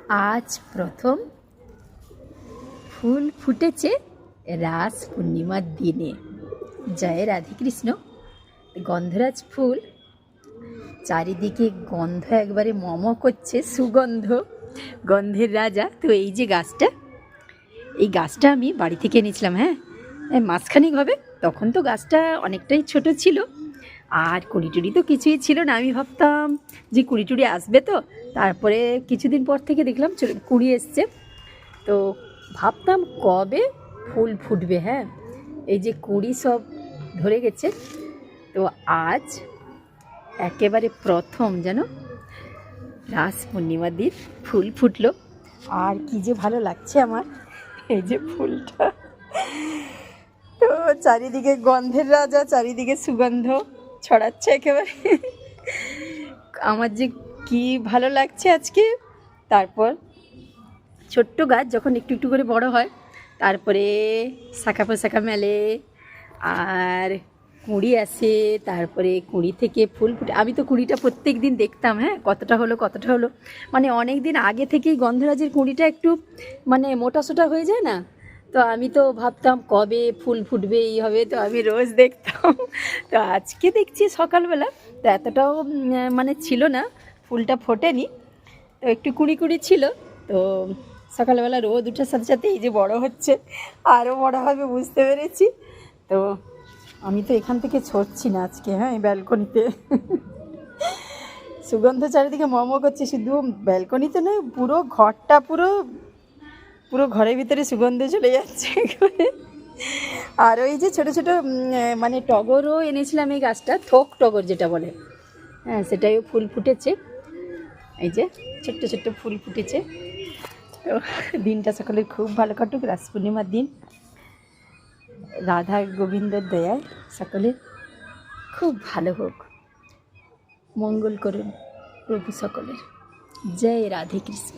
আজ প্রথম ফুল ফুটেছে রাস পূর্ণিমার দিনে। জয় রাধেকৃষ্ণ। গন্ধরাজ ফুল, চারিদিকে গন্ধ একবারে মম করছে, সুগন্ধ, গন্ধের রাজা। তো এই যে গাছটা, এই গাছটা আমি বাড়ি থেকে এনেছিলাম। হ্যাঁ, মাসখানেক হবে। তখন তো গাছটা অনেকটাই ছোট ছিল, আর কুড়ি টুড়ি তো কিছুই ছিল না। আমি ভাবতাম যে কুড়ি টুড়ি আসবে, তো তারপরে কিছুদিন পর থেকে দেখলাম কুড়ি এসছে। তো ভাবতাম কবে ফুল ফুটবে। হ্যাঁ, এই যে কুড়ি সব ধরে গেছে। তো আজ একেবারে প্রথম যেন রাস পূর্ণিমার দিন ফুল ফুটলো, আর কি যে ভালো লাগছে আমার। এই যে ফুলটা, তো চারিদিকে গন্ধের রাজা, চারিদিকে সুগন্ধ ছড়াচ্ছে একেবারে। আমার যে কি ভালো লাগছে আজকে। তারপর ছোট্ট গাছ যখন একটু একটু করে বড় হয়, তারপরে শাখা পোশাখা মেলে, আর কুঁড়ি আসে, তারপরে কুঁড়ি থেকে ফুল ফুটে। আমি তো কুঁড়িটা প্রত্যেক দিন দেখতাম। হ্যাঁ, কতটা হলো, মানে অনেক দিন আগে থেকেই গন্ধরাজের কুঁড়িটা একটু মানে মোটাসোটা হয়ে যায় না। তো আমি তো ভাবতাম কবে ফুল ফুটবে, এই হবে। তো আমি রোজ দেখতাম। তো আজকে দেখছি সকালবেলা, তো এতটাও মানে ছিল না, ফুলটা ফোটেনি, তো একটু কুড়ি কুড়ি ছিল। তো সকালবেলা রোদ ওঠার সাথে সাথে এই যে বড় হচ্ছে, আরও বড় হবে বুঝতে পেরেছি। তো আমি তো এখান থেকে ছড়ছি না আজকে। হ্যাঁ, এই ব্যালকনিতে সুগন্ধ চারিদিকে মমো করছে। শুধু ব্যালকনিতে নয়, পুরো ঘরটা, পুরো ঘরের ভিতরে সুগন্ধ চলে যাচ্ছে। আর ওই যে ছোটো ছোটো মানে টগরও এনেছিলাম, এই গাছটা থোক টগর যেটা বলে। হ্যাঁ, সেটাইও ফুল ফুটেছে। এই যে ছোট্ট ছোট্ট ফুল ফুটেছে। তো দিনটা সকলের খুব ভালো কাটুক। রাস পূর্ণিমার দিন রাধা গোবিন্দের দয়ায় সকলের খুব ভালো হোক, মঙ্গল করুন প্রভু সকলের। জয় রাধে কৃষ্ণ।